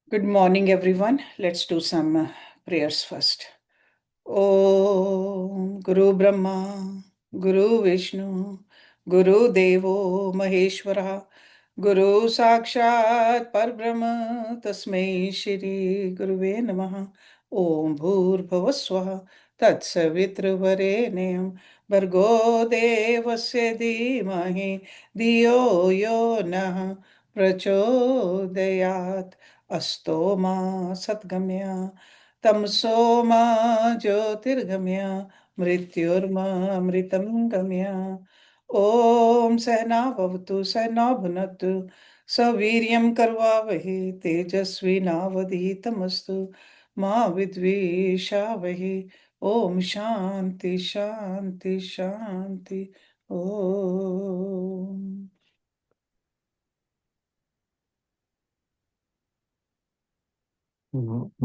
Good morning, everyone. Let's do some prayers first. Om Guru Brahma, Guru Vishnu, Guru Devo Maheshwara, Guru Sakshat Parbrahma, Tasmai Shri Guruve Namaha. Om Bhur Swah Tatsavitrvarenyam Bhargo Devasya Dhimahi Dhiyo Yo Nah Prachodayat Asto Ma Satgamya तमसो मा ज्योतिर्गमय मृत्युर्मामृतं गमय ॐ सहना भवतु सहना भुनक्तु सवीर्यं कर्वावहै तेजस्विनावधीतमस्तु मा विद्विषावहै ॐ शान्ति शान्ति शान्ति ॐ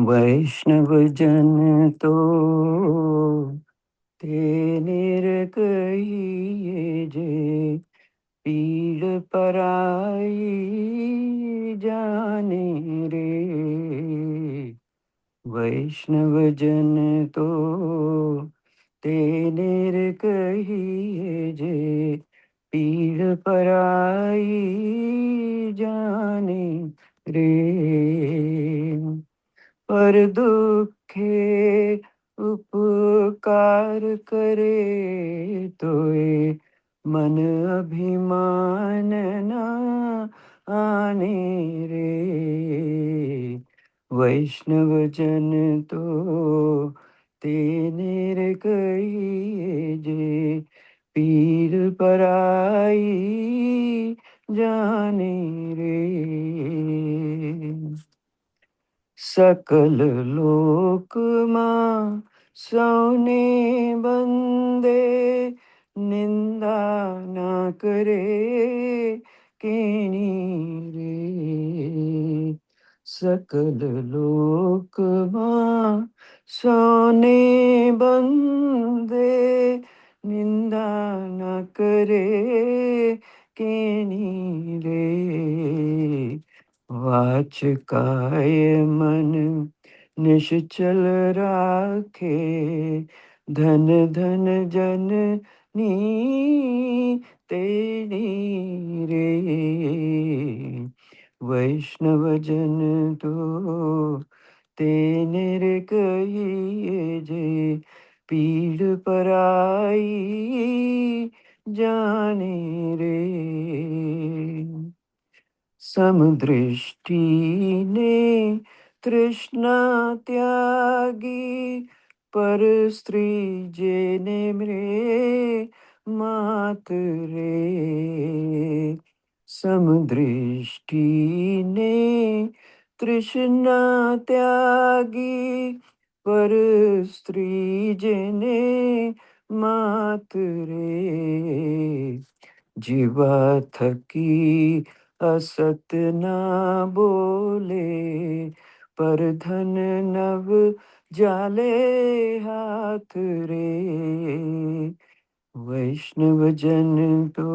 वैष्णव जन तो तेने कहिए जे पीड़ पराई जाने रे। वैष्णव जन तो तेने कहिए जे पीड़ पराई जाने रे। पर दुखे उपकार करे तोए मन अभिमान न आने रे। वैष्णव जन तो तेने रे कहिए जे पीर पराई जाने रे। सकल लोक मां सोने बंदे निंदा ना करे केनी रे। सकल लोक मां सोने बंदे निंदा ना करे केनी रे। वाच काय मन निश्चल राखे धन धन जन नी तेरी रे। वैष्णव जन तो तेने रे कहिए जे पीड़ पराई जाने रे। समदृष्टि ने तृष्णा त्यागी पर स्त्री जेने मृे मात रे। समदृष्टि ने तृष्णा त्यागी पर स्त्री जेने मात रे। जीवा थकी असत ना बोले पर धन नव जाले हाथ रे। वैष्णव जन तो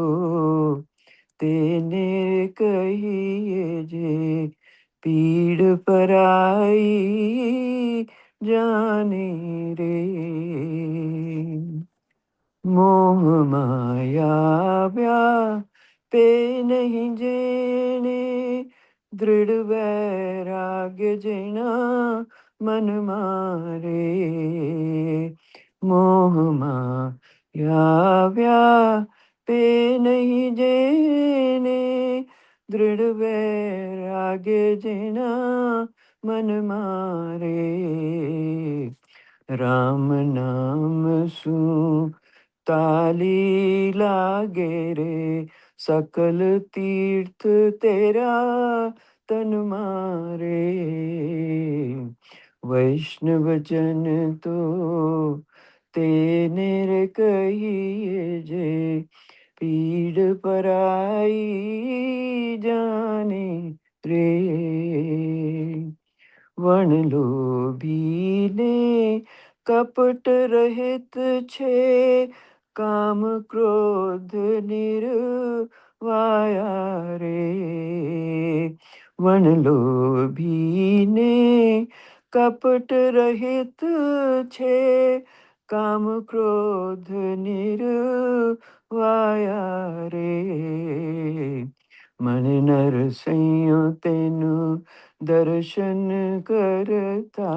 तेने कहिए जे पीड़ पराई जाने रे। मोह माया पे नहीं जेने दृढ़ वैराग्य जिना मन मारे। मोह माया पे नहीं जेने दृढ़ वैराग्य जिना मन मारे। राम नाम सु ताली लागे रे सकल तीर्थ तेरा तन मारे। वैष्णव जन तो तेने रे कहिए जे पीड़ पराई जाने रे। वण लोभी ने कपट रहित छे काम क्रोध निर्वाया रे। वन लोभी ने कपट रहित छे, काम क्रोध निर्वाया रे। मन नर सैयो तेनु दर्शन करता,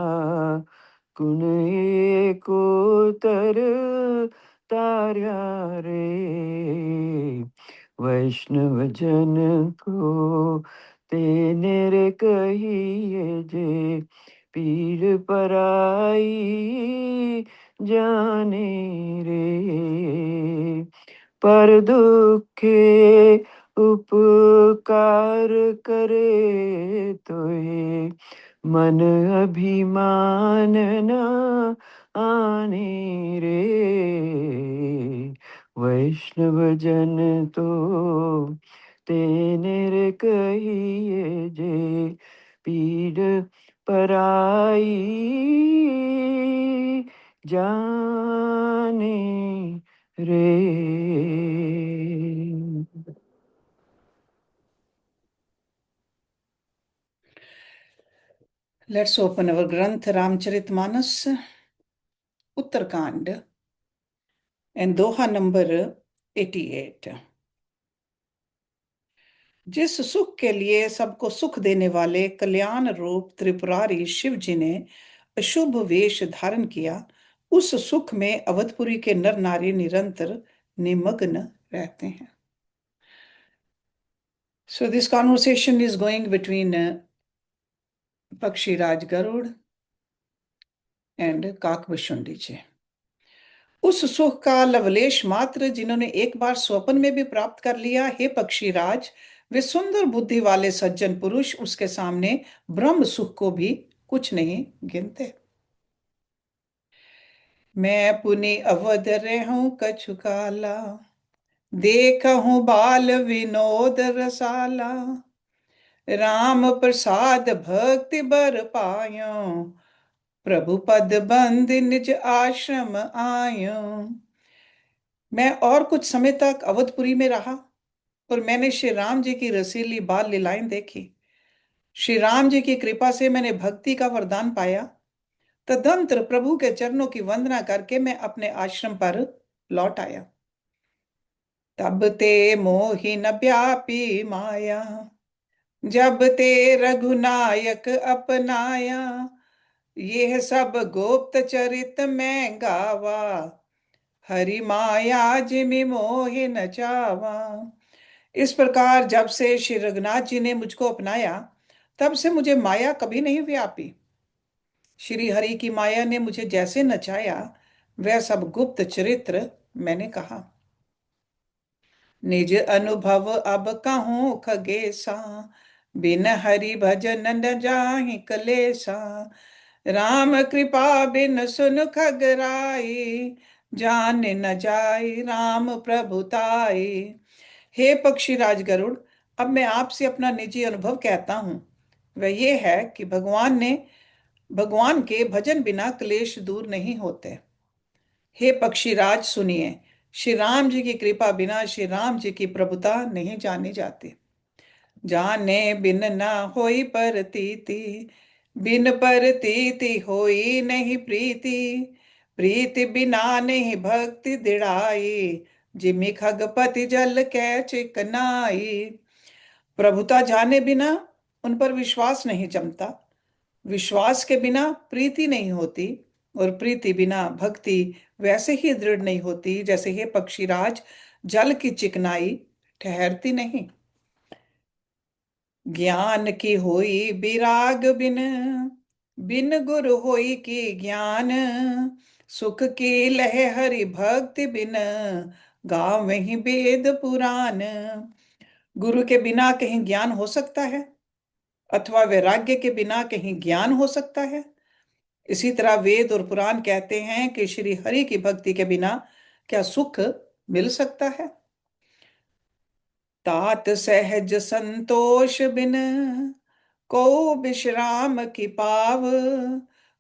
गुण एको तर तार्या रे। वैष्णव जन को तेने रे कहिए जे, पीर पराई जाने रे। पर दुखे उपकार करे तोहे, मन अभिमान न आने रे। वैष्णव जन तो तेने रे कहिए जे, पीड़ पराई जाने रे। Let's open our Granth Ramcharitmanas, Uttarkand, and Doha number 88. जिस सुख के लिए सबको सुख देने वाले कल्याण रूप त्रिपुरारी शिव जी ने अशुभ वेश धारण किया, उस सुख में अवधपुरी के नर नारी निरंतर निमग्न रहते हैं. So this conversation is going between Pakshiraj Garud and Kakbashundi ji. उस सुख का लवलेश मात्र जिन्होंने एक बार स्वप्न में भी प्राप्त कर लिया, हे पक्षीराज, वे सुंदर बुद्धि वाले सज्जन पुरुष उसके सामने ब्रह्म सुख को भी कुछ नहीं गिनते. मैं पुनि अवध रहूं कछु काला, देखहूं बाल विनोद रसाला, राम प्रसाद भक्ति बर पायो, प्रभु पद बंद निज आश्रम आयो. मैं और कुछ समय तक अवधपुरी में रहा और मैंने श्री राम जी की रसीली बाल लीलाएं देखी. श्री राम जी की कृपा से मैंने भक्ति का वरदान पाया. तदंतर प्रभु के चरणों की वंदना करके मैं अपने आश्रम पर लौट आया. तब ते मोहि न व्यापी माया, जब ते रघुनायक अपनाया, यह सब गोप्त चरित मैं गावा, हरि माया जिमि मोहि न चावा. इस प्रकार जब से श्री रघुनाथ जी ने मुझको अपनाया, तब से मुझे माया कभी नहीं व्यापी. श्री हरि की माया ने मुझे जैसे नचाया, वह सब गुप्त चरित्र मैंने कहा. निज अनुभव अब कहूं खगेसा, बिन हरि भजन न जाहि कलेसा, राम कृपा बिन सुन खगराई, जान न जाई राम प्रभुताई. हे पक्षीराज गरुड़, अब मैं आपसे अपना निजी अनुभव कहता हूं. वह ये है कि भगवान के भजन बिना क्लेश दूर नहीं होते. हे पक्षीराज सुनिए, श्री राम जी की कृपा बिना श्री राम जी की प्रभुता नहीं जानी जाती. जाने बिन न होई परतीति, बिन परतीति होई नहीं प्रीति, प्रीति बिना नहीं भक्ति दृढ़ाई, जिमि खगपति जल कै चिकनाई. प्रभुता जाने बिना उन पर विश्वास नहीं जमता, विश्वास के बिना प्रीति नहीं होती, और प्रीति बिना भक्ति वैसे ही दृढ़ नहीं होती जैसे ये पक्षीराज जल की चिकनाई ठहरती नहीं. ज्ञान की होई विराग बिन, बिन गुरु होई की ज्ञान, सुख की लह हरि भक्ति बिन, गाँव में ही वेद पुराण. गुरु के बिना कहीं ज्ञान हो सकता है, अथवा वैराग्य के बिना कहीं ज्ञान हो सकता है. इसी तरह वेद और पुराण कहते हैं कि श्री हरि की भक्ति के बिना क्या सुख मिल सकता है. तात सहज संतोष बिन, को विश्राम की पाव,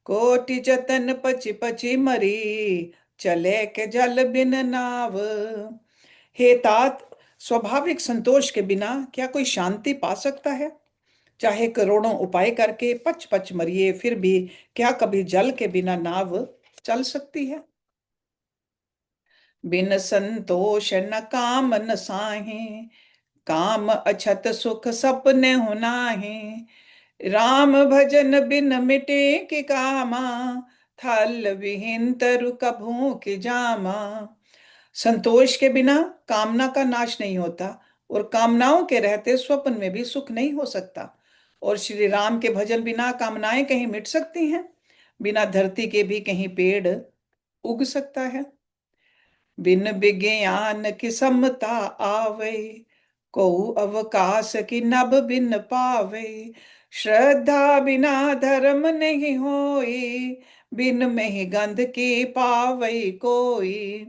कोटि जतन पचि पचि मरी, चले के जल बिन नाव. हे तात, स्वाभाविक संतोष के बिना क्या कोई शांति पा सकता है? चाहे करोड़ों उपाय करके पच पच मरिए, फिर भी क्या कभी जल के बिना नाव चल सकती है? बिन संतोष न काम न साहे, काम अछत सुख सपने हो नाहि। राम भजन बिन मिटे के कामा, थल विहीन तरु कभू के जामा। संतोष के बिना कामना का नाश नहीं होता, और कामनाओं के रहते स्वप्न में भी सुख नहीं हो सकता। और श्री राम के भजन बिना कामनाएं कहीं मिट सकती हैं? बिना धरती के भी कहीं पेड़ उग सकता है? बिन विज्ञान की समता आवे, को अवकाश की नभ बिन पावे। श्रद्धा बिना धर्म नहीं होई, बिन में गंध की पावई कोई।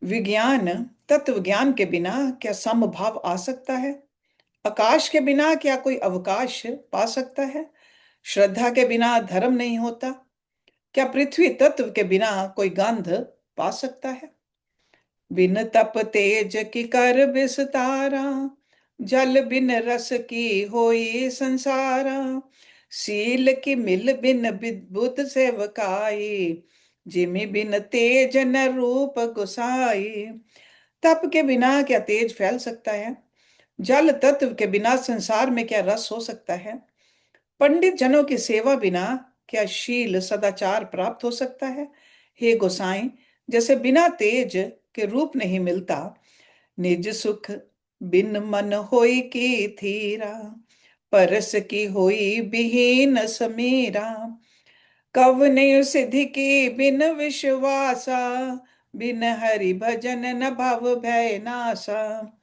विज्ञान, तत्व ज्ञान के बिना क्या समभाव आ सकता है? आकाश के बिना क्या कोई अवकाश पा सकता है? श्रद्धा के बिना धर्म नहीं होता। क्या पृथ्वी तत्व के बिना कोई गंध पा सकता है? बिन तप तेज की कर विस्तारा, जल बिन रस की होई संसारा। सील की मिल बिन बुद्ध सेवकाई, जिमि बिन तेज न रूप गुसाई। तप के बिना क्या तेज फैल सकता है? जल तत्व के बिना संसार में क्या रस हो सकता है? पंडित जनों की सेवा बिना क्या शील सदाचार प्राप्त हो सकता है? हे गोसाई, जैसे बिना तेज के रूप नहीं मिलता, निज सुख बिन मन होई की थीरा। परस की होई बिहीन समीरा। कवने सिद्धि की बिन विश्वासा, बिन हरि भजन न भव भय नासा।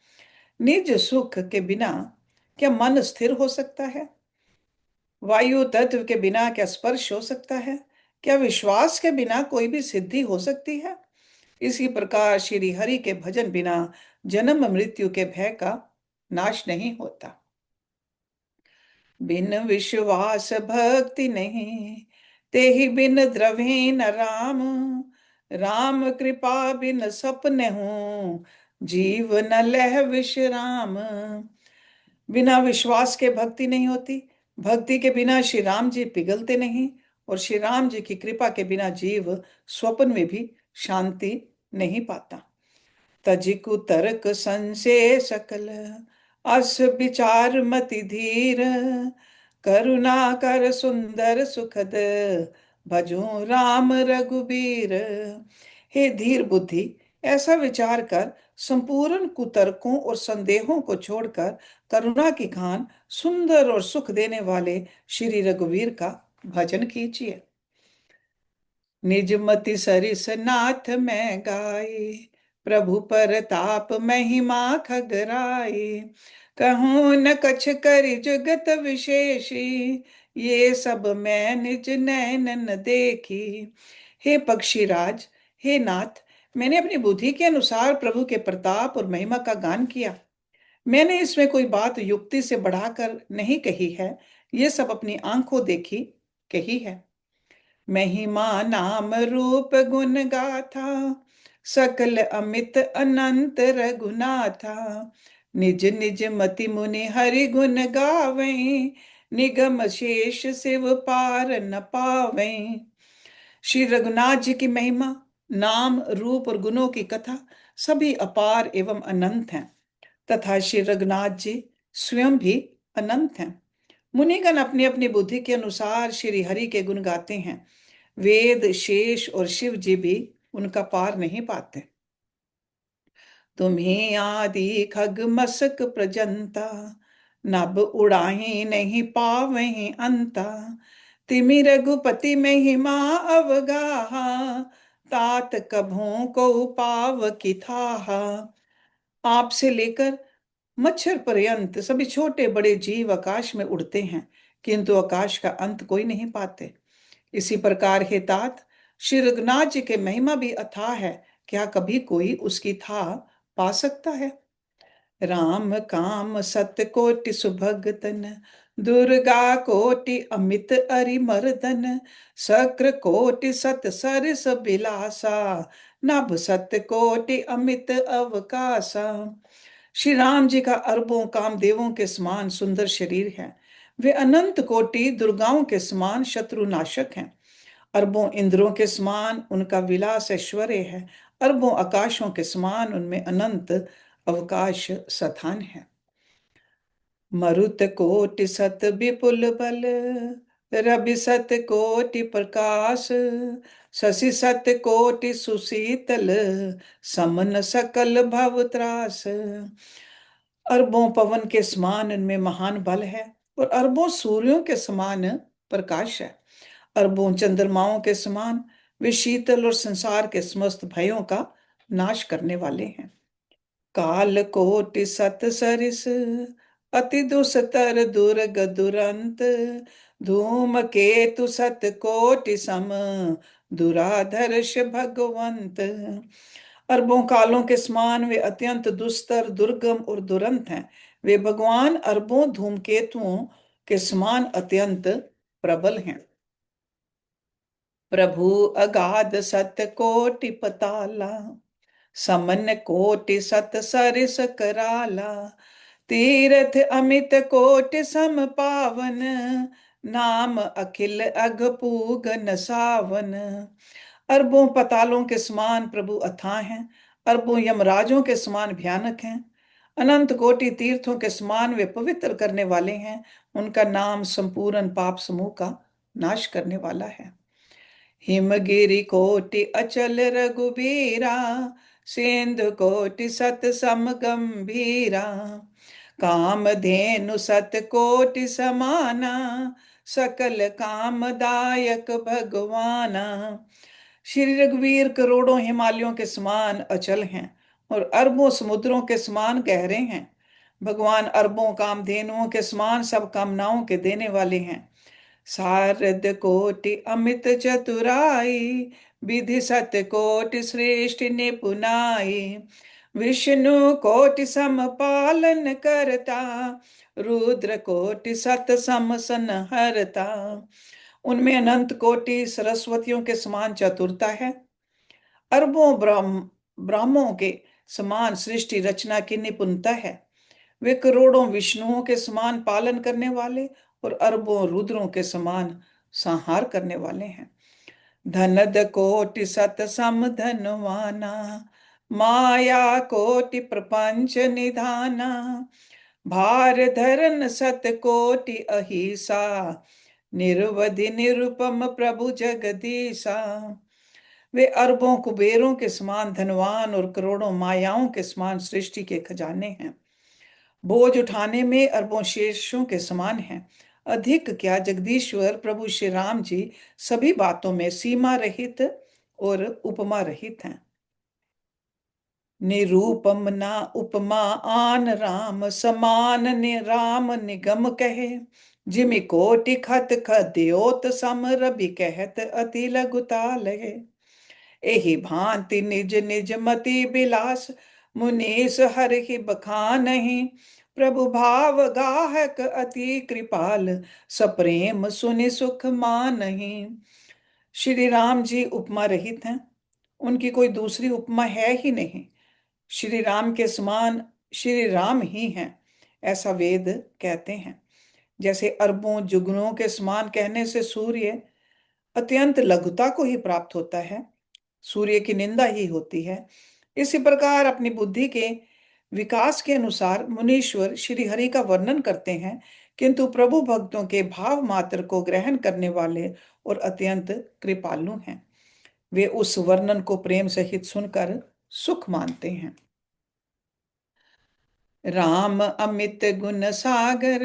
निज सुख के बिना क्या मन स्थिर हो सकता है? वायु तत्व के बिना क्या स्पर्श हो सकता है? क्या विश्वास के बिना कोई भी सिद्धि हो सकती है? इसी प्रकार श्री हरि के भजन बिना जन्म मृत्यु के भय का नाश नहीं होता। बिन विश्वास भक्ति नहीं, तेहि बिन द्रवि न राम। राम कृपा बिन सपने हूँ, जीव न लह विश्राम। बिना विश्वास के भक्ति नहीं होती, भक्ति के बिना श्री राम जी पिघलते नहीं, और श्री राम जी की कृपा के बिना जीव स्वप्न में भी शांति नहीं पाता। तजिकु तर्क संशय सकल, अस विचार मति धीर। करुणा कर सुंदर सुखद, भजू राम रघुबीर। हे धीर बुद्धि, ऐसा विचार कर संपूर्ण कुतर्कों और संदेहों को छोड़कर करुणा की खान सुंदर और सुख देने वाले श्री रघुवीर का भजन कीजिए। निज मति सरिस नाथ में गाए, प्रभु परताप महिमा खगराए। कहूँ न कछ करि जुगत विशेषी, ये सब मैं निज नैनन देखी। हे पक्षीराज, हे नाथ, मैंने अपनी बुद्धि के अनुसार प्रभु के प्रताप और महिमा का गान किया। मैंने इसमें कोई बात युक्ति से बढ़ाकर नहीं कही है, ये सब अपनी आंखों देखी कही है। महिमा नाम रूप गुण गाथा, सकल अमित अनंत रघुनाथा। निज निज मति मुनि हरि गुण गावे, निगम शेष शिव पार न पावे। श्री रघुनाथ जी की महिमा, नाम रूप और गुणों की कथा सभी अपार एवं अनंत हैं, तथा श्री रघुनाथ जी स्वयं भी अनंत हैं। मुनिगण अपनी अपनी बुद्धि के अनुसार श्री हरि के गुण गाते हैं। वेद शेष और शिव जी भी उनका पार नहीं पाते। तुम्हें आदि खग मसक प्रजंता, नभ उड़ाही नहीं पावे अंता। तिमि रघुपति महिमा अवगाहा, तात कभों को पाव की थाहा। आप से लेकर मच्छर पर्यंत सभी छोटे बड़े जीव आकाश में उड़ते हैं, किंतु आकाश का अंत कोई नहीं पाते। इसी प्रकार हे तात, श्री रघुनाथ जी के महिमा भी अथाह है, क्या कभी कोई उसकी था पा सकता है? राम काम सत्य कोटि सुभगतन, दुर्गा कोटि अमित अरिमर्दन। शक्र कोटि सत सरस बिलासा, नभ सत्य कोटि अमित अवकाशा। श्री राम जी का अरबों कामदेवों के समान सुंदर शरीर है। वे अनंत कोटि दुर्गाओं के समान शत्रुनाशक हैं। अरबों इंद्रों के समान उनका विलास ऐश्वर्य है। अरबों आकाशों के समान उनमें अनंत अवकाश स्थान है। मरुत कोटि सत विपुल बल, रवि सत कोटि प्रकाश, शशि सत कोटि सुशीतल, समन सकल भव त्रास। अरबों पवन के समान इनमें महान बल है और अरबों सूर्यों के समान प्रकाश है। अरबों चंद्रमाओं के समान वे शीतल और संसार के समस्त भयों का नाश करने वाले हैं। काल कोटि सत सरिस, अति दुस्तर दुर्ग दुरंत, धूम केतु सत कोटि सम, दुराधर्ष भगवंत। अरबों कालों के समान वे अत्यंत दुस्तर दुर्गम और दुरंत हैं। वे भगवान अरबों धूमकेतुओं के समान अत्यंत प्रबल हैं। प्रभु अगाध सत कोटि पताला, समन कोटि सत सरिस कराला, तीर्थ अमित कोटि सम पावन, नाम अखिल अघ पूग नसावन। अरबों पतालों के समान प्रभु अथाह हैं। अरबों यमराजों के समान भयानक हैं। अनंत कोटि तीर्थों के समान वे पवित्र करने वाले हैं। उनका नाम संपूर्ण पाप समूह का नाश करने वाला है। हिमगिरि कोटि अचल रघुबीरा, सिंधु कोटि सत सम गंभीरा, कामधेनु सत कोटि समाना, सकल कामदायक भगवाना। श्री रघुवीर करोड़ों हिमालयों के समान अचल हैं और अरबों समुद्रों के समान गहरे हैं। भगवान अरबों कामधेनुओं के समान सब कामनाओं के देने वाले हैं। शारद कोटि अमित चतुराई, विधि सत कोटि श्रेष्ठ निपुनाई, विष्णु कोटि सम पालन करता, रुद्र कोटि सत सम संहरता। उनमें अनंत कोटि सरस्वतियों के समान चतुरता है। अरबों ब्राह्मों के समान सृष्टि रचना की निपुणता है। वे करोड़ों विष्णुओं के समान पालन करने वाले और अरबों रुद्रों के समान संहार करने वाले हैं। धनद कोटि सत सम धनवाना, माया कोटि प्रपंच निधाना, भार धरन सत कोटि अहिसा, निर्वधि निरुपम प्रभु जगदीसा। वे अरबों कुबेरों के समान धनवान और करोड़ों मायाओं के समान सृष्टि के खजाने हैं। बोझ उठाने में अरबों शेषों के समान हैं। अधिक क्या, जगदीश्वर प्रभु श्री राम जी सभी बातों में सीमा रहित और उपमा रहित हैं। निरूपम ना उपमा आन राम, समान राम निगम कहे, जिमि कोटि खत खद्योत सम, रवि कहत अति लघुता लहे। एहि भांति निज निज मति बिलास, मुनीस हरिहि बखानहि, प्रभु भाव गाहक अति कृपाल, सप्रेम सुनि सुख मानहि। श्री राम जी उपमा रहित हैं। उनकी कोई दूसरी उपमा है ही नहीं। श्री राम के समान श्री राम ही हैं, ऐसा वेद कहते हैं। जैसे अरबों जुगनुओं के समान कहने से सूर्य अत्यंत लघुता को ही प्राप्त होता है, सूर्य की निंदा ही होती है, इसी प्रकार अपनी बुद्धि के विकास के अनुसार मुनीश्वर श्री हरि का वर्णन करते हैं, किंतु प्रभु भक्तों के भाव मात्र को ग्रहण करने वाले और अत्यंत कृपालु हैं। वे उस वर्णन को प्रेम सहित सुनकर सुख मानते हैं। राम अमित गुण सागर,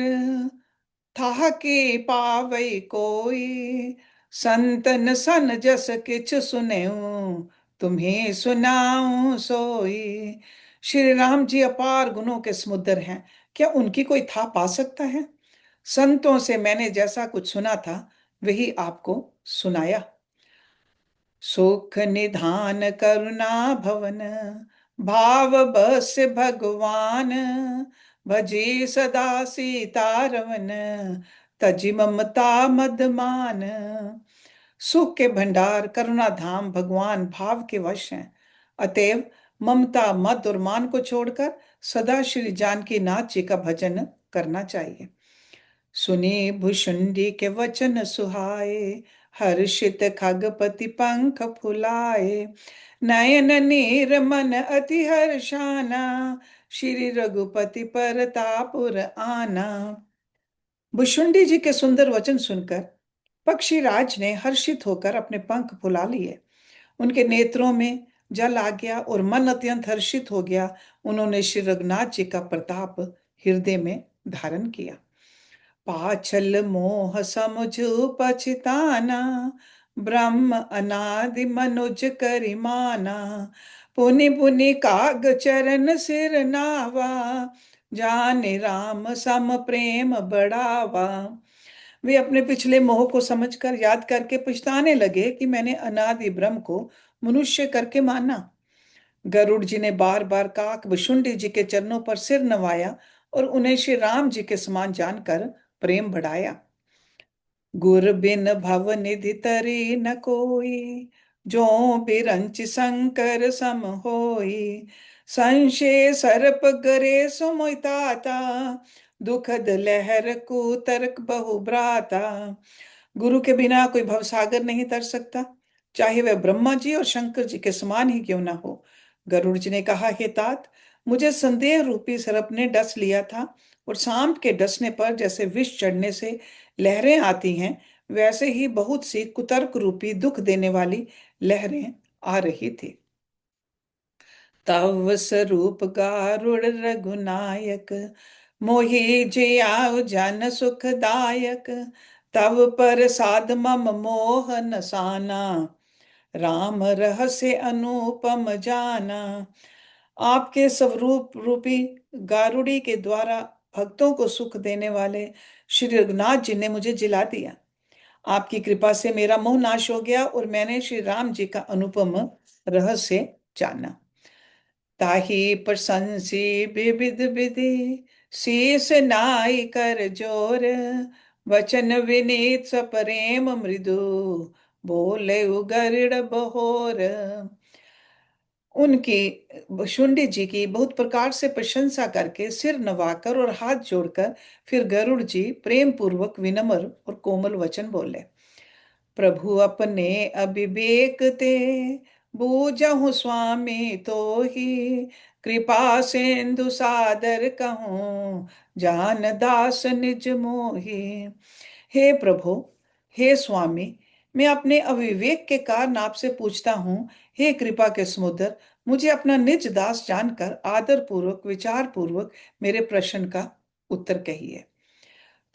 थाह के पावई कोई, संतन सन जस किछ सुनेऊ, तुम्हें सुनाऊं सोई। श्री राम जी अपार गुणों के समुद्र हैं, क्या उनकी कोई था पा सकता है? संतों से मैंने जैसा कुछ सुना था वही आपको सुनाया। सुख निधान करुणा भवन, भाव बस भगवान, भजे सदा सीतारवन, तजि ममता मदमान। सुख के भंडार करुणा धाम भगवान भाव के वश हैं, अतएव ममता, मत और मान को छोड़कर सदा श्री जानकी नाथ जी का भजन करना चाहिए। सुनी भुषुंडी के वचन सुहाए, हर्षित खगपति पंख फुलाए, नयन नीर मन अति हर्षाना, श्री रघुपति परतापुर आना। भुषुंडी जी के सुंदर वचन सुनकर पक्षीराज ने हर्षित होकर अपने पंख फुला लिए। उनके नेत्रों में जल आ गया और मन अत्यंत हर्षित हो गया। उन्होंने श्री रघुनाथ जी का प्रताप हृदय में धारण किया। पाछल मोह समुझ पछताना, ब्रह्म अनादि मनुज करिमाना, पुनि पुनि काग चरण सिर नावा, जाने राम सम प्रेम बढ़ावा। वे अपने पिछले मोह को समझकर याद करके पछताने लगे कि मैंने अनादि ब्रह्म को मनुष्य करके माना। गरुड़ जी ने बार बार काक भुषुंडी जी के चरणों पर सिर नवाया और उन्हें श्री राम जी के समान जानकर प्रेम बढ़ाया। गुर बिन भव निधि तरी न कोई, जो बिरंच शंकर सम होई, संशय सर्प गरे सो मोहि ताता, दुखद लहर कुतर्क बहु भ्राता। गुरु के बिना कोई भवसागर नहीं तर सकता, चाहे वह ब्रह्मा जी और शंकर जी के समान ही क्यों ना हो। गरुड़ जी ने कहा, हे तात, मुझे संदेह रूपी सर्प ने डस लिया था, और सांप के डसने पर जैसे विष चढ़ने से लहरें आती हैं, वैसे ही बहुत सी कुतर्क रूपी दुख देने वाली लहरें आ रही थी। तव स्वरूप गारुड़ रघुनायक, मोहि जियाउ जन सुखदायक, तव पर साध मम मोह नसाना, राम रहस्य अनुपम जाना। आपके स्वरूप रूपी गारुड़ी के द्वारा भक्तों को सुख देने वाले श्री रघुनाथ जी ने मुझे जिला दिया। आपकी कृपा से मेरा मोह नाश हो गया और मैंने श्री राम जी का अनुपम रहस्य जाना। ताहि प्रशंसी विविध विधि, शीस नाई कर जोर, वचन विनीत सप्रेम मृदु, बोले उगरिड़ बहोर। उनकी शुंडी जी की बहुत प्रकार से प्रशंसा करके सिर नवाकर और हाथ जोड़कर फिर गरुड़ जी प्रेम पूर्वक विनम्र और कोमल वचन बोले। प्रभु अपने अविवेक ते, बूझहु स्वामी तो ही, कृपा सिंधु सादर कहूँ, जान दास निज मोही। हे प्रभु, हे स्वामी, मैं अपने अविवेक के कारण आपसे पूछता हूँ, हे कृपा के समुद्र, मुझे अपना निज दास जानकर आदर पूर्वक विचार पूर्वक मेरे प्रश्न का उत्तर कहिए।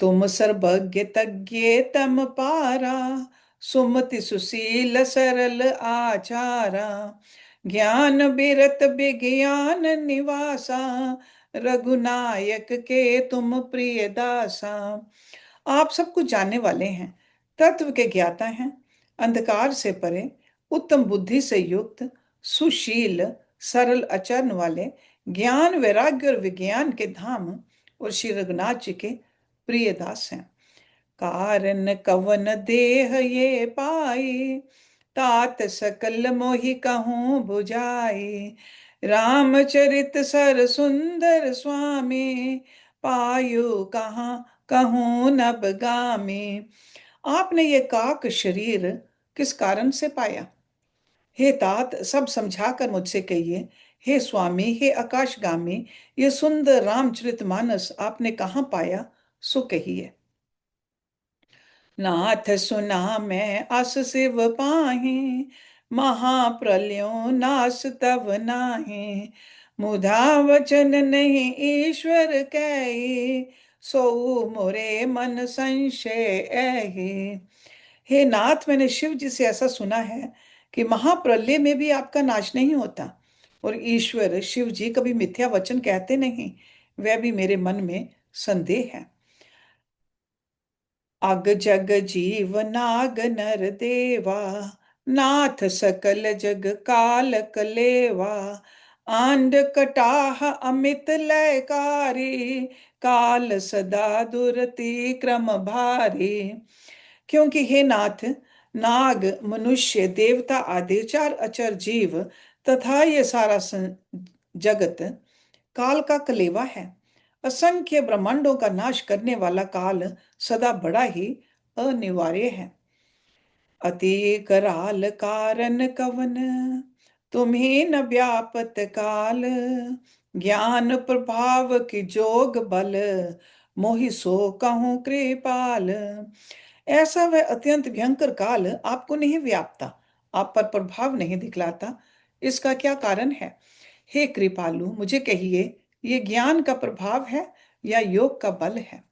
तुम सर्वज्ञ तज्ञ तम पारा, सुमति सुशील सरल आचारा, ज्ञान बिरत विज्ञान निवासा, रघुनायक के तुम प्रिय दासा। आप सब कुछ जानने वाले हैं, तत्व के ज्ञाता हैं, अंधकार से परे, उत्तम बुद्धि से युक्त, सुशील, सरल आचरण वाले, ज्ञान वैराग्य और विज्ञान के धाम और श्री रघुनाथ जी के प्रिय दास हैं। कारण कवन देह ये पाई, तात सकल मोहि कहूँ बुझाई, रामचरित सर सुंदर स्वामी, पायु कहाँ कहूँ नब गामी। आपने ये काक शरीर किस कारण से पाया? हे तात, सब समझाकर मुझसे कहिए। हे स्वामी, हे आकाशगामी, ये सुंदर रामचरितमानस आपने कहाँ पाया, सो कहिए। नाथ सुना मैं अस शिव पाही, महाप्रलयों नाश तब नाही, मुधा वचन नहीं ईश्वर कही, सो मोरे मन संशय ऐहि। हे नाथ, मैंने शिव जी से ऐसा सुना है कि महाप्रलय में भी आपका नाश नहीं होता, और ईश्वर शिव जी कभी मिथ्या वचन कहते नहीं। वह भी मेरे मन में संदेह है। अग जग जीव नाग नर देवा, नाथ सकल जग काल कलेवा, आंड कटाह अमित लयकारी, काल सदा दुरति क्रम भारी। क्योंकि हे नाथ, नाग, मनुष्य, देवता आदि चार अचर जीव तथा ये सारा जगत काल का कलेवा है। असंख्य ब्रह्मांडों का नाश करने वाला काल सदा बड़ा ही अनिवार्य है। अति कराल कारण कवन, तुम्ही न व्यापत काल, ज्ञान प्रभाव की जोग बल, मोहि सो कहूँ कृपाल। ऐसा वह अत्यंत भयंकर काल आपको नहीं व्यापता, आप पर प्रभाव नहीं दिखलाता, इसका क्या कारण है? हे कृपालु, मुझे कहिए, ये ज्ञान का प्रभाव है या योग का बल है?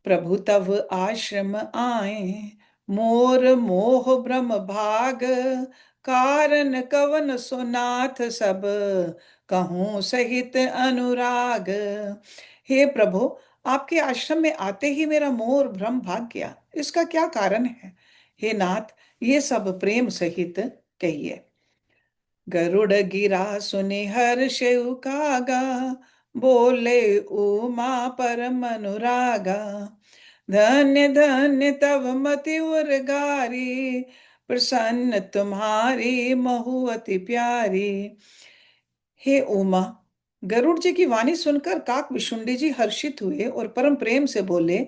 प्रभु तव आश्रम आए, मोर मोह भ्रम भाग, कारण कवन सुनाथ सब, कहूँ सहित अनुराग। हे प्रभु, आपके आश्रम में आते ही मेरा मोर भ्रम भाग गया, इसका क्या कारण है? हे नाथ, ये सब प्रेम सहित कहिए। गरुड़ गिरा सुनि हर्ष उकागा, बोले उमा परम अनुरागा। धन्य धन्य तव मति उर्गारी, प्रसन्न तुम्हारी महु अति प्यारी। हे उमा, गरुड़ जी की वाणी सुनकर काक विशुंडी जी हर्षित हुए और परम प्रेम से बोले,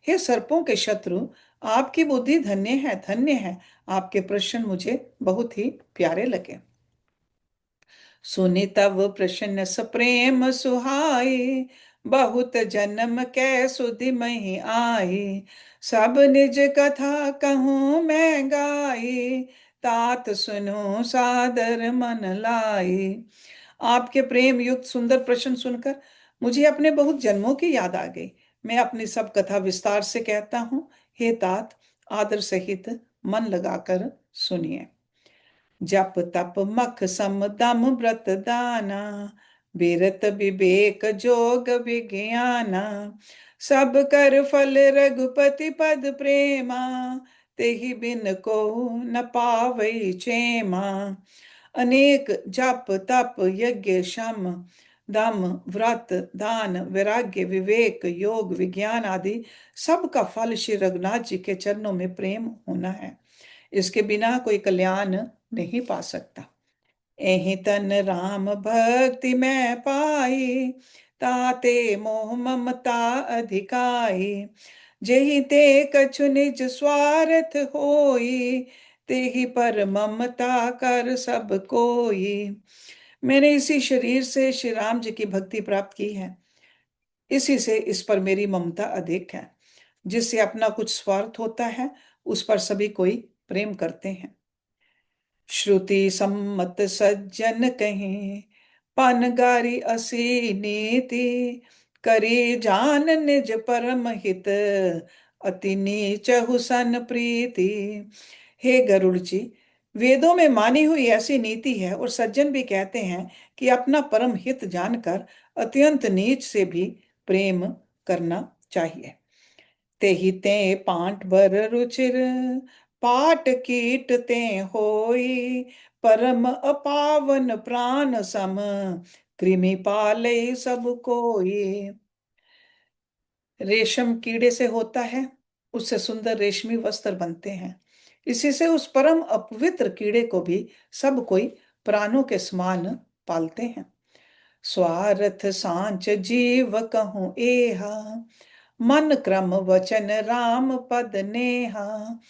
हे सर्पों के शत्रु, आपकी बुद्धि धन्य है, धन्य है। आपके प्रश्न मुझे बहुत ही प्यारे लगे। सुनि तव प्रश्न सप्रेम सुहाई, बहुत जन्म कै सुधि मही आई। सब निज कथा कहूँ मैं गाई, तात सुनो सादर मन लाई। आपके प्रेम युक्त सुंदर प्रश्न सुनकर मुझे अपने बहुत जन्मों की याद आ गई। मैं अपनी सब कथा विस्तार से कहता हूँ। हे तात, आदर सहित मन लगाकर सुनिए। जप तप मख सम दम व्रत दाना, बिरत विवेक जोग विज्ञाना। सब कर फल रघुपति पद प्रेमा, तेहि बिन को न पावई चेमा। अनेक जप तप यज्ञ शम दम व्रत दान वैराग्य विवेक योग विज्ञान आदि सब का फल श्री रघुनाथ जी के चरणों में प्रेम होना है। इसके बिना कोई कल्याण नहीं पा सकता। एहि तन राम भक्ति में पाई, ताते मोह ममता अधिकाई। जेहि ते कछु निज स्वार्थ होई, तेहि पर ममता कर सब कोई। मैंने इसी शरीर से श्री राम जी की भक्ति प्राप्त की है, इसी से इस पर मेरी ममता अधिक है। जिससे अपना कुछ स्वार्थ होता है, उस पर सभी कोई प्रेम करते हैं। श्रुति सम्मत सज्जन कहीं, पन गारी असी नीति। करी जान निज परम हित, अति नीच हुसन प्रीति। हे गरुड़ जी, वेदों में मानी हुई ऐसी नीति है और सज्जन भी कहते हैं कि अपना परम हित जानकर अत्यंत नीच से भी प्रेम करना चाहिए। तेहि ते पांट बर रुचिर, पाट कीट ते होई। परम अपावन प्राण सम, कृमि पाले सब कोई। रेशम कीड़े से होता है, उससे सुंदर रेशमी वस्त्र बनते हैं। इसी से उस परम अपवित्र कीड़े को भी सब कोई प्राणों के समान पालते हैं। स्वार्थ सांच जीव कहूँ एहा, मन क्रम वचन राम पद नेहा।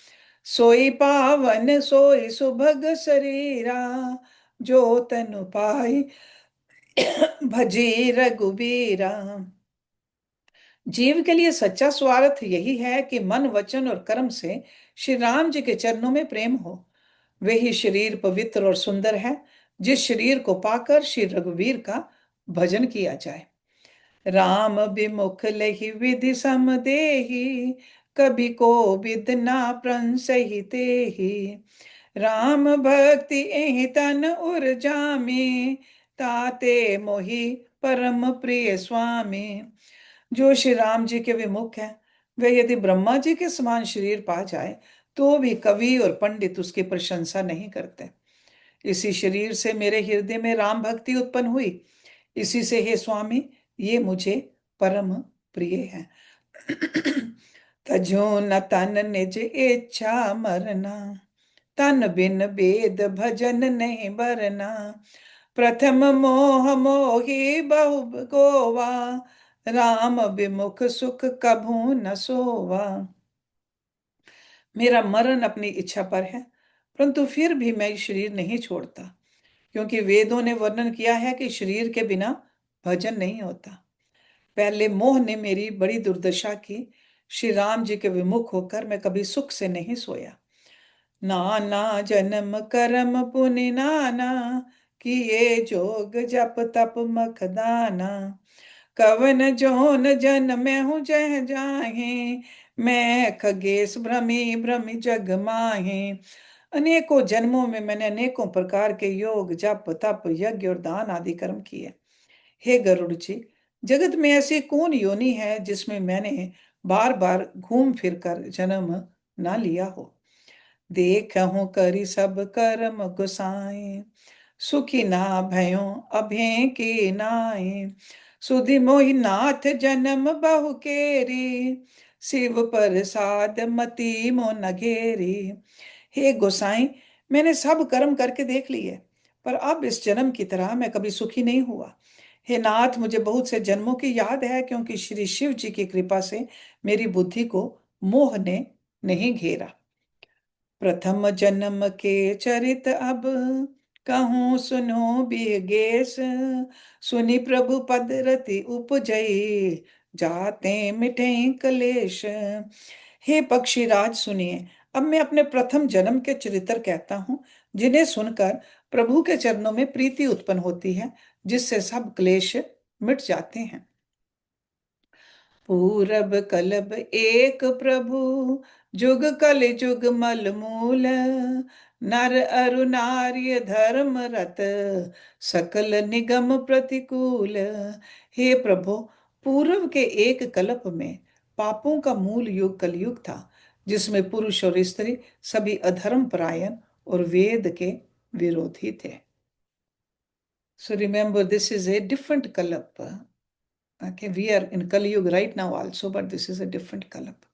सोई पावन सोई सुभग शरीरा, जो तनु पाई भजी रघुबीरा। जीव के लिए सच्चा स्वार्थ यही है कि मन वचन और कर्म से श्री राम जी के चरणों में प्रेम हो। वही शरीर पवित्र और सुंदर है जिस शरीर को पाकर श्री रघुवीर का भजन किया जाए। राम विमुख लहि विधि सम देहि, कभी को विद ना प्रंसहि तेहि। राम भक्ति एहि तन उर जामी, ताते मोहि परम प्रिय स्वामी। जो श्री राम जी के विमुख है, वे यदि ब्रह्मा जी के समान शरीर पा जाए तो भी कवि और पंडित उसकी प्रशंसा नहीं करते। इसी शरीर से मेरे हृदय में राम भक्ति उत्पन्न हुई, इसी से हे स्वामी ये मुझे परम प्रिय है। तजो न तन निज इच्छा मरना, तन बिन वेद भजन नहीं बरना, प्रथम मोह मोही बहु गोवा, राम विमुख सुख कभू न सोवा। मेरा मरण अपनी इच्छा पर है, परंतु फिर भी मैं शरीर नहीं छोड़ता, क्योंकि वेदों ने वर्णन किया है कि शरीर के बिना भजन नहीं होता। पहले मोह ने मेरी बड़ी दुर्दशा की, श्री राम जी के विमुख होकर मैं कभी सुख से नहीं सोया। नाना जन्म करम पुनि नाना, किए जोग जप तप मखदाना, कवन जोन जन में हूँ जह जाहे, मैं खगेश भ्रमी भ्रमि जग माहे। अनेकों जन्मों में मैंने अनेकों प्रकार के योग जप तप यज्ञ और दान आदि कर्म किए। हे गरुड़ जी, जगत में ऐसी कौन योनि है जिसमें मैंने बार बार घूम फिर कर जन्म ना लिया हो। देखहु करि सब कर्म गुसाए, सुखी ना भयो अभें के नाए, सुधि मोहि नाथ जन्म बहु केरी, शिव प्रसाद मति मो न घेरी। हे गोसाई, मैंने सब कर्म करके देख लिए, पर अब इस जन्म की तरह मैं कभी सुखी नहीं हुआ। हे नाथ, मुझे बहुत से जन्मों की याद है, क्योंकि श्री शिव जी की कृपा से मेरी बुद्धि को मोह ने नहीं घेरा। प्रथम जन्म के चरित अब कहूँ सुनो बिहगेस, सुनि प्रभु पद रति उपजई, जाते मिठे कलेश। हे पक्षीराज सुनिए, अब मैं अपने प्रथम जन्म के चरित्र कहता हूँ, जिन्हें सुनकर प्रभु के चरणों में प्रीति उत्पन्न होती है, जिससे सब क्लेश मिट जाते हैं। पूरब कलब एक प्रभु, जुग कल जुग मल मूल, नर अरु नार्य धर्म रत, सकल निगम प्रतिकूल। हे प्रभु, पूर्व के एक कल्प में पापों का मूल युग कलयुग था, जिसमें पुरुष और स्त्री सभी अधर्म परायण और वेद के विरोधी थे। So remember, this is a different kalpa. Okay, we are in Kali Yuga right now also, but this is a different Kalap.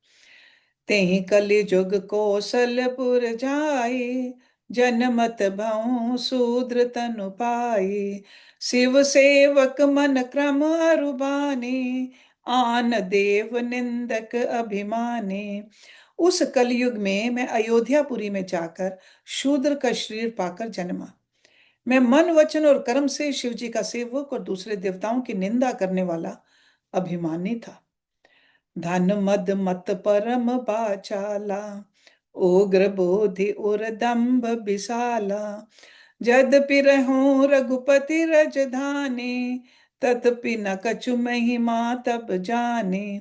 तेहि कलि जुग कौशलपुर जाई, जनमत भऊ शूद्र तनु पाई, शिव सेवक मन क्रम अरुबानी, आन देव निंदक अभिमानी। उस कलयुग में मैं अयोध्यापुरी में जाकर शूद्र का शरीर पाकर जन्मा। मैं मन वचन और कर्म से शिव जी का सेवक और दूसरे देवताओं की निंदा करने वाला अभिमानी था। धन मद मत परम पाचाला, उग्र बोधि उर दंभ विशाला, यद्यपि रहूं रघुपति रजधानी, तदपि न कछु महिमा तब जाने।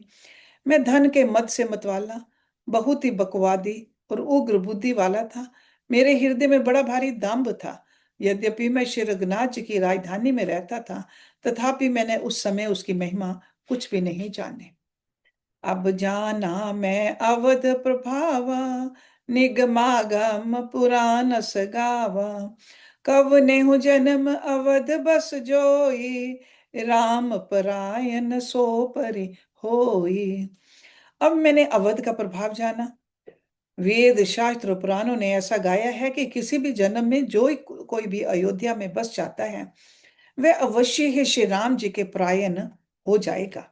मैं धन के मद से मतवाला, बहुत ही बकवादी और उग्र बुद्धि वाला था। मेरे हृदय में बड़ा भारी दंभ था। यद्यपि मैं श्री रघुनाथ जी की राजधानी में रहता था, तथापि मैंने उस समय उसकी महिमा कुछ भी नहीं जाने। अब जाना मैं अवध प्रभावा, निगमागम पुराण सगावा, कवने हूँ जन्म अवध बस जोई, राम परायण सो परि होई। अब मैंने अवध का प्रभाव जाना। वेद शास्त्र और पुराणों ने ऐसा गाया है कि किसी भी जन्म में जो कोई भी अयोध्या में बस जाता है, वह अवश्य ही श्री राम जी के परायण हो जाएगा।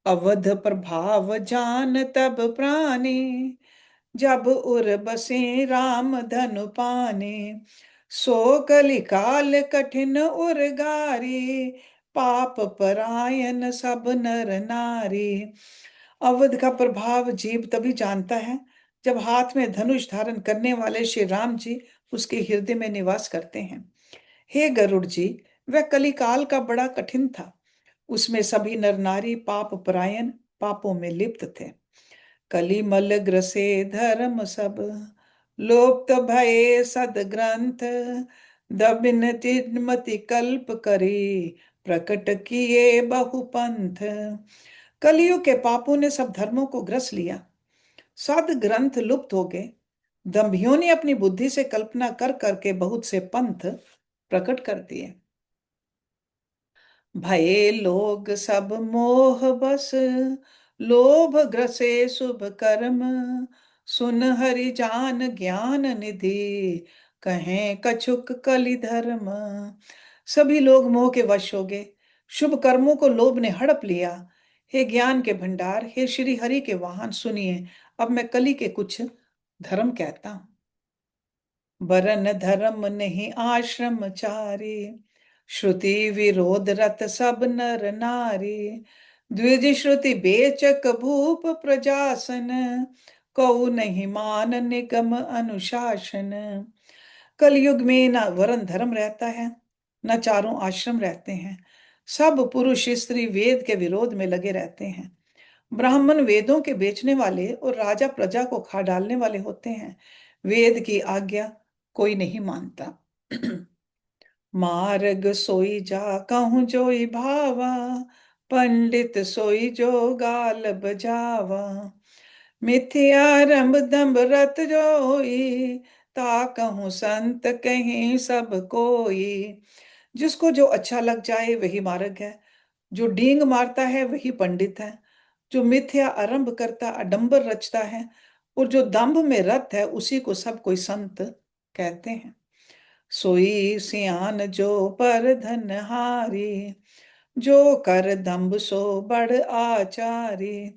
अवध प्रभाव जान तब प्राणी, जब उर बसे राम धनु पाने, सो कलि काल कठिन उर गारी, पाप परायण सब नर नारी। अवध का प्रभाव जीव तभी जानता है जब हाथ में धनुष धारण करने वाले श्री राम जी उसके हृदय में निवास करते हैं। हे गरुड़ जी, वह कलिकाल का बड़ा कठिन था। उसमें सभी नर नारी पाप परायण, पापों में लिप्त थे। कलिमल ग्रसे धर्म सब, लोप्त भये सद ग्रंथ, दबिन तिन्मति कल्प करी, प्रकट किए बहुपंथ। कलियुग के पापों ने सब धर्मों को ग्रस लिया, सद ग्रंथ लुप्त हो गए। दंभियों ने अपनी बुद्धि से कल्पना कर करके बहुत से पंथ प्रकट कर दिए। भये लोग सब मोह बस, लोभ ग्रसे शुभ कर्म, सुन हरि जान ज्ञान निधि, कहें कछुक कलि धर्म। सभी लोग मोह के वश हो गए, शुभ कर्मों को लोभ ने हड़प लिया। हे ज्ञान के भंडार, हे श्री हरि के वाहन, सुनिए अब मैं कलि के कुछ धर्म कहता हूं। वरन धर्म नहीं आश्रम चारी, श्रुति विरोध रत सब नर नारी। द्विज श्रुति बेचक भूप प्रजासन, कऊ नहीं मान निगम अनुशासन। कलयुग में न वरण धर्म रहता है, न चारों आश्रम रहते हैं। सब पुरुष स्त्री वेद के विरोध में लगे रहते हैं। ब्राह्मण वेदों के बेचने वाले और राजा प्रजा को खा डालने वाले होते हैं। वेद की आज्ञा कोई नहीं मानता। मार्ग सोई जा कहूँ जोई भावा, पंडित सोई जो गाल बजावा। मिथ्या रंभ दंभ रत जोई, ता कहूँ संत कहीं सब कोई। जिसको जो अच्छा लग जाए वही मार्ग है, जो डींग मारता है वही पंडित है। जो मिथ्या आरंभ करता आडंबर रचता है और जो दंभ में रत है उसी को सब कोई संत कहते हैं। सोई सियान जो पर धनहारी, जो कर दंभ सो बड़ आचारी।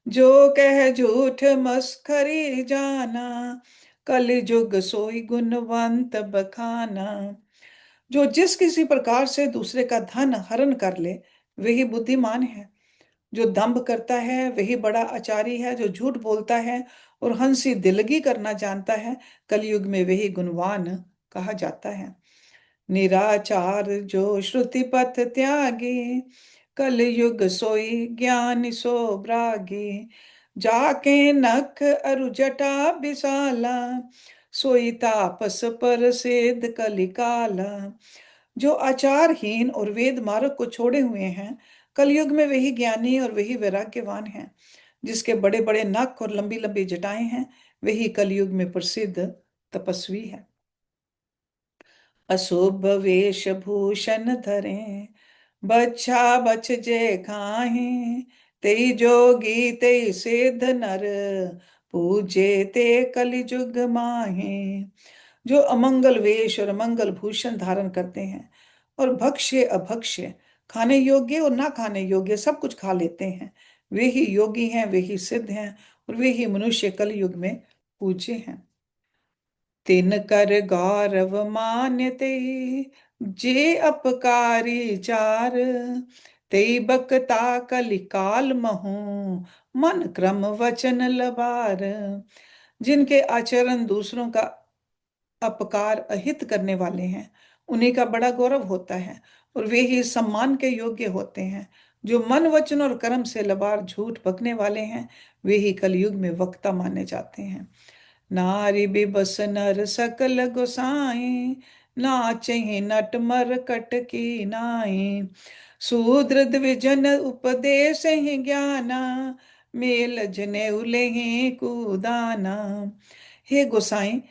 जो कह झूठ मस्खरी जाना, कलि जुग सोई गुणवंत बखाना। जो जिस किसी प्रकार से दूसरे का धन हरण कर ले वही बुद्धिमान है। जो दंभ करता है वही बड़ा आचारी है। जो झूठ बोलता है और हंसी दिलगी करना जानता है, कलयुग में वही गुणवान कहा जाता है। निराचार जो श्रुति पथ त्यागी, कलयुग सोई ज्ञान सो ब्रागी। जाके नख अरु जटा बिसाला, सोई तापस पर सेध कलिकाला। जो आचारहीन और वेद मार्ग को छोड़े हुए हैं, कलयुग में वही ज्ञानी और वही वैराग्यवान है। जिसके बड़े बड़े नख और लंबी लंबी जटाएं हैं वही कलयुग में प्रसिद्ध तपस्वी है। अशुभ वेश भूषण धरे, बच्छा बछ जे खाहे। तेई जोगी तेई सिद्ध नर, पूजे ते कलिजुग माहे। जो अमंगल वेश और अमंगल भूषण धारण करते हैं और भक्ष्य अभक्ष्य, खाने योग्य और ना खाने योग्य सब कुछ खा लेते हैं, वे ही योगी हैं, वे ही सिद्ध हैं और वे ही मनुष्य कलयुग में पूज्य हैं। तिन कर गौरव मान्यते, जे अपकारी चार। तेई बकता कलिकाल महु, मन क्रम वचन लबार। जिनके आचरण दूसरों का अपकार अहित करने वाले हैं उन्हीं का बड़ा गौरव होता है और वे ही सम्मान के योग्य होते हैं। जो मन वचन और कर्म से लबार झूठ बकने वाले हैं वे ही कलयुग में वक्ता माने जाते हैं। नारी बिबस नर सकल गोसाई, नाचहि नट मर कट की नाई। शूद्र द्विजन उपदेश ही ज्ञाना, मेल जने उलेहि कुदाना। हे गोसाई,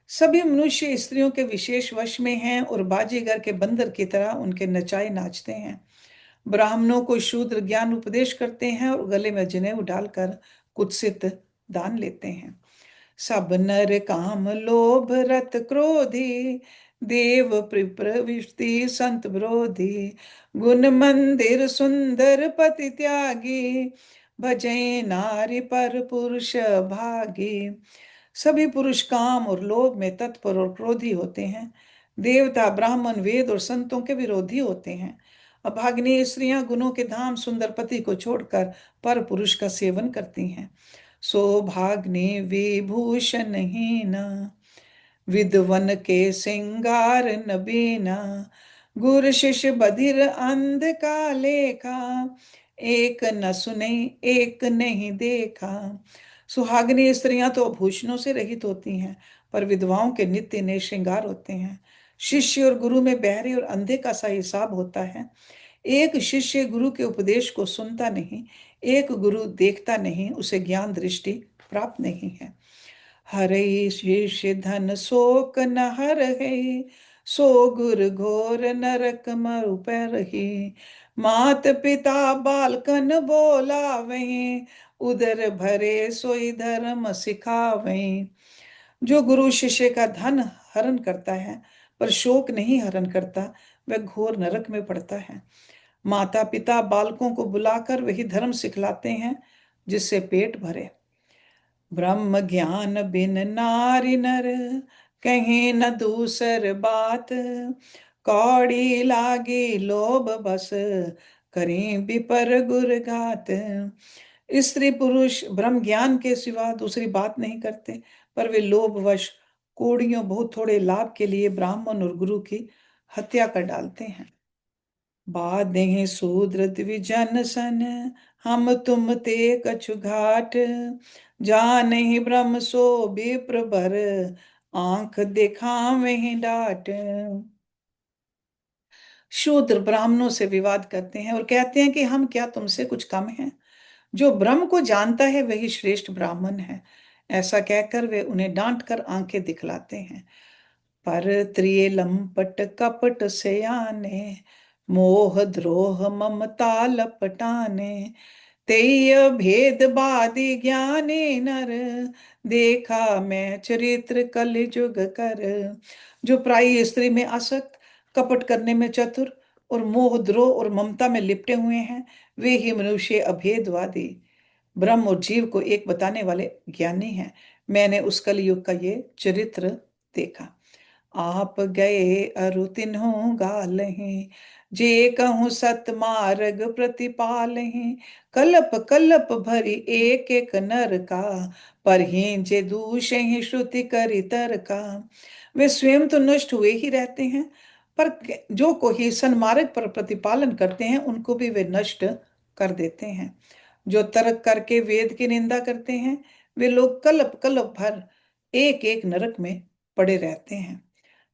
सभी मनुष्य स्त्रियों के विशेष वश में हैं और बाजीगर के बंदर की तरह उनके नचाए नाचते हैं। ब्राह्मणों को शूद्र ज्ञान उपदेश करते हैं और गले में जनेऊ डालकर कुत्सित दान लेते हैं। सब नर काम लोभ रत क्रोधी, देव प्रवृत्ति संत विरोधी। गुण मंदिर सुंदर पति त्यागी, भजै नारी पर पुरुष भागी। सभी पुरुष काम और लोभ में तत्पर और क्रोधी होते हैं। देवता ब्राह्मण वेद और संतों के विरोधी होते हैं। अभाग्नि स्त्रियां गुणों के धाम सुंदर पति को छोड़कर पर पुरुष का सेवन करती हैं। सौभाग्नि विभूषण हीना, विद्वन के सिंगार नबीना। गुर शिष्य बधिर अंध का लेखा, एक न सुने एक नहीं देखा। सुहागिनी स्त्रियां तो आभूषणों से रहित होती हैं पर विधवाओं के नित्य नए श्रृंगार होते हैं। शिष्य और गुरु में बहरे और अंधे का सा हिसाब होता है। एक शिष्य गुरु के उपदेश को सुनता नहीं, एक गुरु देखता नहीं, उसे ज्ञान दृष्टि प्राप्त नहीं है। हरे शिष्य धन शोक न हरहि, सो गुर घोर नरक मरु परहि। मात पिता बालकन बोलावहि, उदर भरे सोई धर्म सिखावे। जो गुरु शिष्य का धन हरण करता है पर शोक नहीं हरण करता, वह घोर नरक में पड़ता है। माता पिता बालकों को बुलाकर वही धर्म सिखलाते हैं जिससे पेट भरे। ब्रह्म ज्ञान बिन नारी नर, कहीं न दूसर बात। कौड़ी लागी लोभ बस, करें विपर गुरघात। स्त्री पुरुष ब्रह्म ज्ञान के सिवा दूसरी बात नहीं करते, पर वे लोभवश कौड़ियों बहुत थोड़े लाभ के लिए ब्राह्मण और गुरु की हत्या कर डालते हैं। बाधे शूद्र द्विजन सन, हम तुम ते कछु घाट। जाने ब्रह्म सो विप्र बर, आंख दिखावें डाट। शूद्र ब्राह्मणों से विवाद करते हैं और कहते हैं कि हम क्या तुमसे कुछ कम हैं। जो ब्रह्म को जानता है वही श्रेष्ठ ब्राह्मण है। ऐसा कहकर वे उन्हें डांट कर आंखें दिखलाते हैं। पर त्रिय लंपट कपट सयाने, मोह द्रोह ममता लपटाने। तेय भेद बादि ज्ञाने नर, देखा मैं चरित्र कलयुग कर। जो प्रायी स्त्री में आसक्त, कपट करने में चतुर और मोह द्रोह और ममता में लिपटे हुए हैं, वे ही मनुष्य अभेदवादी ब्रह्म और जीव को एक बताने वाले ज्ञानी हैं। मैंने उस कलयुग का ये चरित्र देखा। आप गए अरु तिन्हों गालहीं, जे कहूँ सत मार्ग प्रतिपालहीं। कलप कलप भरी एक एक नर का, पर ही जे दूषहि श्रुति करि का। वे स्वयं तो नष्ट हुए ही रहते हैं, पर जो कोई सन्मार्ग पर प्रतिपालन करते हैं उनको भी वे नष्ट कर देते हैं। जो तर्क करके वेद की निंदा करते हैं, वे लोग कलप कलप भर एक एक नरक में पड़े रहते हैं।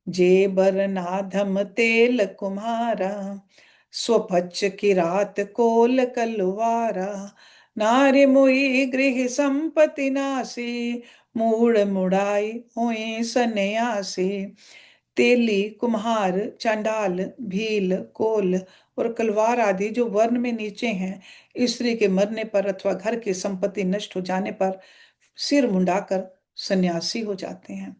जे बरनाधम तेल कुम्हारा, स्वपच की रात कोल कलवारा। नारी मुई गृह संपत्ति नासी, मूड़ मुड़ाई हुई सन्यासी। तेली, कुम्हार, चांडाल, भील, कोल और कलवार आदि जो वर्ण में नीचे हैं, स्त्री के मरने पर अथवा घर की संपत्ति नष्ट हो जाने पर सिर मुंडाकर सन्यासी हो जाते हैं।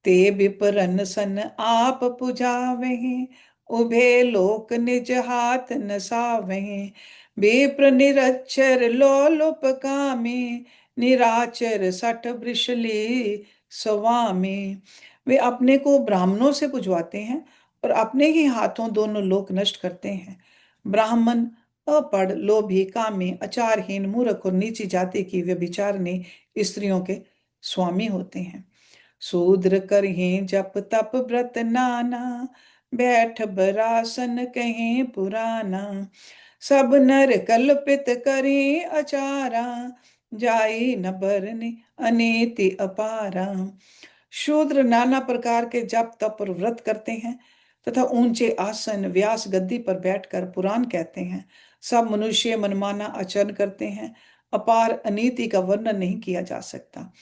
ते विपरन सन आप पुजावहीं, उभे लोक निज हाथ नसावहीं। विप्र निरक्षर लोलुप कामी, निराचर सठ वृषली स्वामी। वे अपने को ब्राह्मणों से पुजवाते हैं और अपने ही हाथों दोनों लोक नष्ट करते हैं। ब्राह्मण अपढ़, लोभी, कामी, आचारहीन, मूर्ख और नीची जाति की व्यभिचारिणी स्त्रियों के स्वामी होते हैं। शूद्र करहीं जप तप व्रत नाना, बैठ बरासन कहीं पुराना। सब नर कल्पित करें अचारा, जाई न बरने अनीति अपारा। शूद्र नाना प्रकार के जप तप और व्रत करते हैं तथा ऊंचे आसन व्यास गद्दी पर बैठकर पुराण कहते हैं। सब मनुष्य मनमाना आचरण करते हैं। अपार अनीति का वर्णन नहीं किया जा सकता।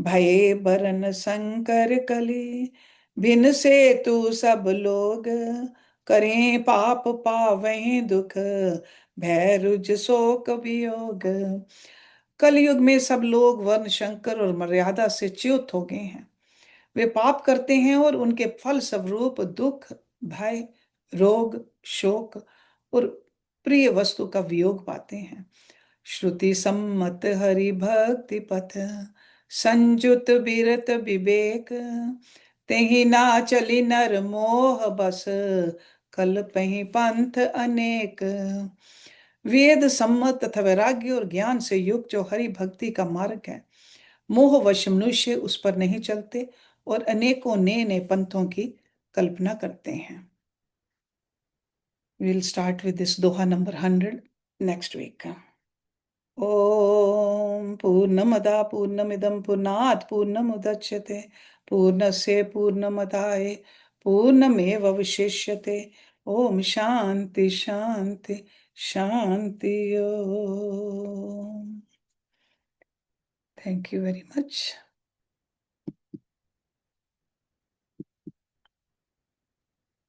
भये बरन संकर कली, भिन से तू सब लोग। करें पाप पावें दुख, भय रुज शोक वियोग। कलयुग में सब लोग वर्ण शंकर और मर्यादा से च्युत हो गए हैं। वे पाप करते हैं और उनके फल स्वरूप दुख, भय, रोग, शोक और प्रिय वस्तु का वियोग पाते हैं। श्रुति सम्मत हरि भक्ति पथ, संजुत बिरत विवेक। तेहि ना चली नर मोह बस, कल्पहि पंथ अनेक। वेद सम्मत तथा वैराग्य और ज्ञान से युक्त जो हरि भक्ति का मार्ग है, मोहवश मनुष्य उस पर नहीं चलते और अनेकों नए नए पंथों की कल्पना करते हैं। We'll start with this Doha number 100 next week. ॐ पूर्णमदा पूर्णमिदं पूर्णात् पूर्णमुदच्यते, पूर्णस्य पूर्णमदाय पूर्णमेवावशिष्यते। ॐ शांति शांति शांति। Thank you very much.